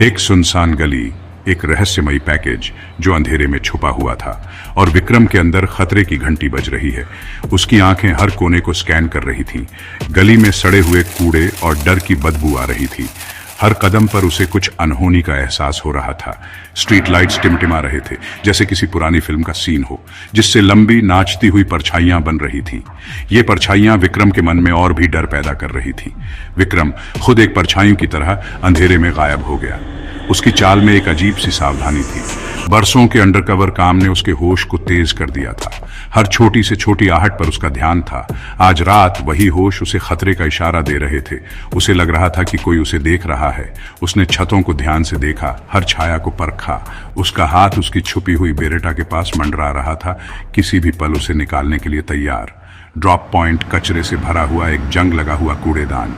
एक सुनसान गली, एक रहस्यमयी पैकेज जो अंधेरे में छुपा हुआ था और विक्रम के अंदर खतरे की घंटी बज रही है। उसकी आंखें हर कोने को स्कैन कर रही थीं। गली में सड़े हुए कूड़े और डर की बदबू आ रही थी। हर कदम पर उसे कुछ अनहोनी का एहसास हो रहा था। स्ट्रीट लाइट्स टिमटिमा रहे थे, जैसे किसी पुरानी फिल्म का सीन हो, जिससे लंबी नाचती हुई परछाइयां बन रही थी। ये परछाइयां विक्रम के मन में और भी डर पैदा कर रही थी। विक्रम खुद एक परछाइयों की तरह अंधेरे में गायब हो गया। उसकी चाल में एक अजीब सी सावधानी थी। बरसों के अंडरकवर काम ने उसके होश को तेज कर दिया था। हर छोटी से छोटी आहट पर उसका ध्यान था। आज रात वही होश उसे खतरे का इशारा दे रहे थे। उसे लग रहा था कि कोई उसे देख रहा है। उसने छतों को ध्यान से देखा, हर छाया को परखा। उसका हाथ उसकी छुपी हुई बेरेटा के पास मंडरा रहा था, किसी भी पल उसे निकालने के लिए तैयार। ड्रॉप पॉइंट, कचरे से भरा हुआ एक जंग लगा हुआ कूड़ेदान,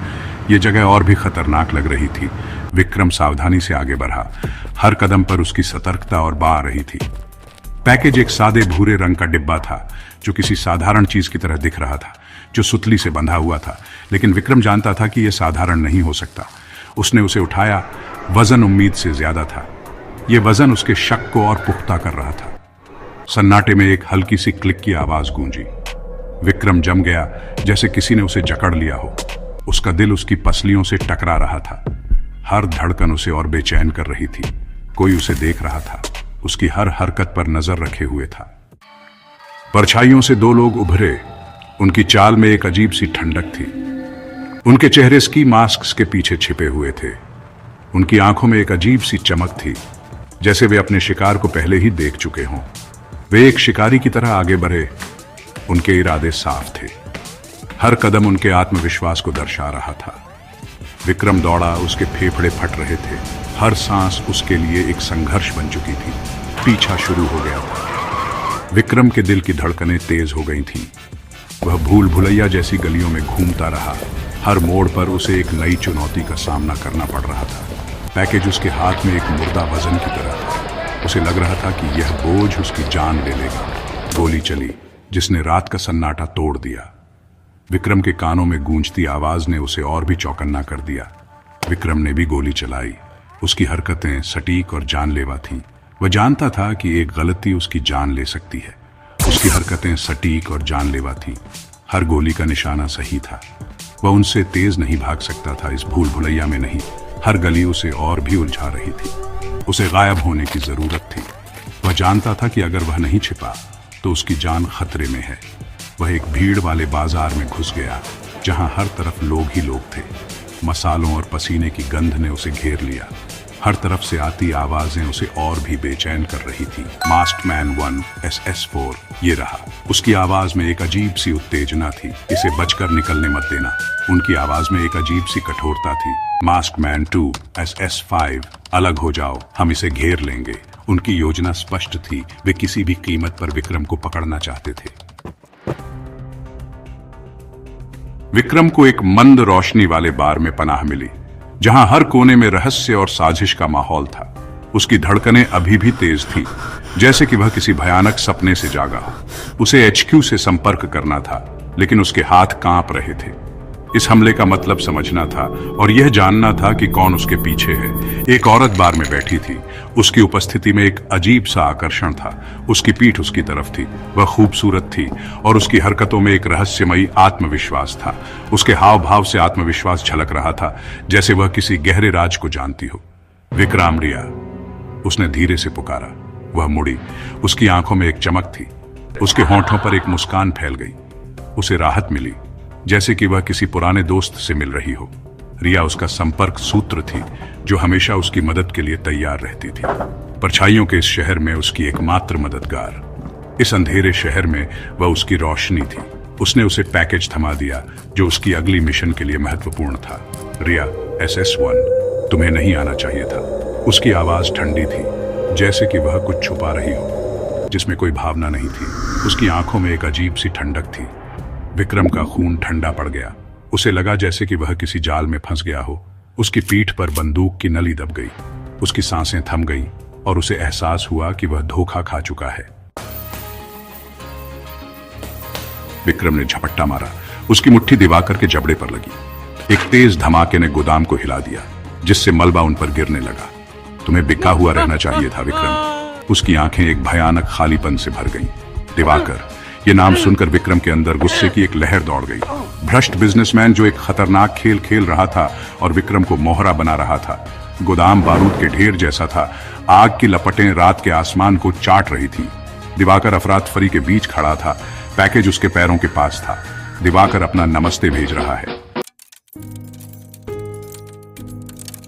ये जगह और भी खतरनाक लग रही थी। विक्रम सावधानी से आगे बढ़ा। हर कदम पर उसकी सतर्कता और बा रही थी। पैकेज एक सादे भूरे रंग का डिब्बा था, जो किसी साधारण चीज की तरह दिख रहा था, जो सुतली से बंधा हुआ था। लेकिन विक्रम जानता था कि यह साधारण नहीं हो सकता। उसने उसे उठाया। वजन उम्मीद से ज्यादा था। यह वजन उसके शक को और पुख्ता कर रहा था। सन्नाटे में एक हल्की सी क्लिक की आवाज गूंजी। विक्रम जम गया, जैसे किसी ने उसे जकड़ लिया हो। उसका दिल उसकी पसलियों से टकरा रहा था। हर धड़कन उसे और बेचैन कर रही थी। कोई उसे देख रहा था, उसकी हर हरकत पर नजर रखे हुए था। परछाइयों से दो लोग उभरे। उनकी चाल में एक अजीब सी ठंडक थी। उनके चेहरे स्की मास्क के पीछे छिपे हुए थे। उनकी आंखों में एक अजीब सी चमक थी, जैसे वे अपने शिकार को पहले ही देख चुके हों। वे एक शिकारी की तरह आगे बढ़े। उनके इरादे साफ थे। हर कदम उनके आत्मविश्वास को दर्शा रहा था। विक्रम दौड़ा, उसके फेफड़े फट रहे थे। हर सांस उसके लिए एक संघर्ष बन चुकी थी। पीछा शुरू हो गया था। विक्रम के दिल की धड़कनें तेज हो गई थीं। वह भूल भुलैया जैसी गलियों में घूमता रहा। हर मोड़ पर उसे एक नई चुनौती का सामना करना पड़ रहा था। पैकेज उसके हाथ में एक मुर्दा वजन की तरह था। उसे लग रहा था कि यह बोझ उसकी जान ले लेगा। गोली चली, जिसने रात का सन्नाटा तोड़ दिया। विक्रम के कानों में गूंजती आवाज ने उसे और भी चौकन्ना कर दिया। विक्रम ने भी गोली चलाई। उसकी हरकतें सटीक और जानलेवा थीं। वह जानता था कि एक गलती उसकी जान ले सकती है। उसकी हरकतें सटीक और जानलेवा थीं। हर गोली का निशाना सही था। वह उनसे तेज नहीं भाग सकता था, इस भूल भुलैया में नहीं। हर गली उसे और भी उलझा रही थी। उसे गायब होने की जरूरत थी। वह जानता था कि अगर वह नहीं छिपा तो उसकी जान खतरे में है। वह एक भीड़ वाले बाजार में घुस गया, जहां हर तरफ लोग ही लोग थे। मसालों और पसीने की गंध ने उसे घेर लिया। हर तरफ से आती आवाजें उसे और भी बेचैन कर रही थी। मास्क्ड मैन 1 SS4 ये रहा। उसकी आवाज में एक अजीब सी उत्तेजना थी। इसे बचकर निकलने मत देना। उनकी आवाज में एक अजीब सी कठोरता थी। मास्क्ड मैन 2 SS5 अलग हो जाओ, हम इसे घेर लेंगे। उनकी योजना स्पष्ट थी। वे किसी भी कीमत पर विक्रम को पकड़ना चाहते थे। विक्रम को एक मंद रोशनी वाले बार में पनाह मिली, जहां हर कोने में रहस्य और साजिश का माहौल था। उसकी धड़कनें अभी भी तेज थी, जैसे कि वह किसी भयानक सपने से जागा हो। उसे HQ से संपर्क करना था, लेकिन उसके हाथ कांप रहे थे। इस हमले का मतलब समझना था और यह जानना था कि कौन उसके पीछे है। एक औरत बार में बैठी थी। उसकी उपस्थिति में एक अजीब सा आकर्षण था। उसकी पीठ उसकी तरफ थी। वह खूबसूरत थी और उसकी हरकतों में एक रहस्यमयी आत्मविश्वास था। उसके हाव भाव से आत्मविश्वास झलक रहा था, जैसे वह किसी गहरे राज को जानती हो। विक्रम, रिया, उसने धीरे से पुकारा। वह मुड़ी। उसकी आंखों में एक चमक थी। उसके होंठों पर एक मुस्कान फैल गई। उसे राहत मिली, जैसे कि वह किसी पुराने दोस्त से मिल रही हो। रिया उसका संपर्क सूत्र थी, जो हमेशा उसकी मदद के लिए तैयार रहती थी। परछाइयों के इस शहर में उसकी एकमात्र मददगार। इस अंधेरे शहर में वह उसकी रोशनी थी। उसने उसे पैकेज थमा दिया, जो उसकी अगली मिशन के लिए महत्वपूर्ण था। रिया, SS1, तुम्हें नहीं आना चाहिए था। उसकी आवाज ठंडी थी, जैसे कि वह कुछ छुपा रही हो, जिसमें कोई भावना नहीं थी। उसकी आंखों में एक अजीब सी ठंडक थी। विक्रम का खून ठंडा पड़ गया। उसे लगा जैसे कि वह किसी जाल में फंस गया हो। उसकी पीठ पर बंदूक की नली दब गई। उसकी सांसें थम गईं और उसे एहसास हुआ कि वह धोखा खा चुका है। विक्रम ने झपट्टा मारा। उसकी मुट्ठी दिवाकर के जबड़े पर लगी। एक तेज धमाके ने गोदाम को हिला दिया, जिससे मलबा उन पर गिरने लगा। तुम्हें बिका हुआ रहना चाहिए था विक्रम। उसकी आंखें एक भयानक खालीपन से भर गईं। दिवाकर, ये नाम सुनकर विक्रम के अंदर गुस्से की एक लहर दौड़ गई। भ्रष्ट बिजनेसमैन जो एक खतरनाक खेल खेल रहा था और विक्रम को मोहरा बना रहा था। गोदाम बारूद के ढेर जैसा था। आग की लपटें रात के आसमान को चाट रही थी। दिवाकर अफरातफरी के बीच खड़ा था। पैकेज उसके पैरों के पास था। दिवाकर अपना नमस्ते भेज रहा है।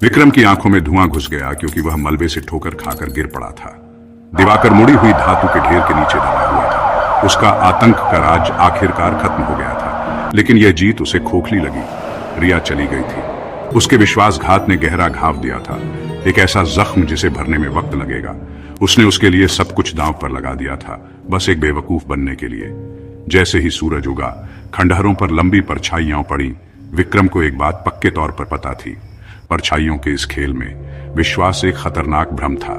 विक्रम की आंखों में धुआं घुस गया क्योंकि वह मलबे से ठोकर खाकर गिर पड़ा था। दिवाकर मुड़ी हुई धातु के ढेर के नीचे दबा हुआ था। उसका आतंक का राज आखिरकार खत्म हो गया था, लेकिन यह जीत उसे खोखली लगी। रिया चली गई थी। उसके विश्वासघात ने गहरा घाव दिया था, एक ऐसा जख्म जिसे भरने में वक्त लगेगा। उसने उसके लिए सब कुछ दांव पर लगा दिया था, बस एक बेवकूफ बनने के लिए। जैसे ही सूरज उगा, खंडहरों पर लंबी परछाइयां पड़ी। विक्रम को एक बात पक्के तौर पर पता थी, परछाइयों के इस खेल में विश्वास एक खतरनाक भ्रम था।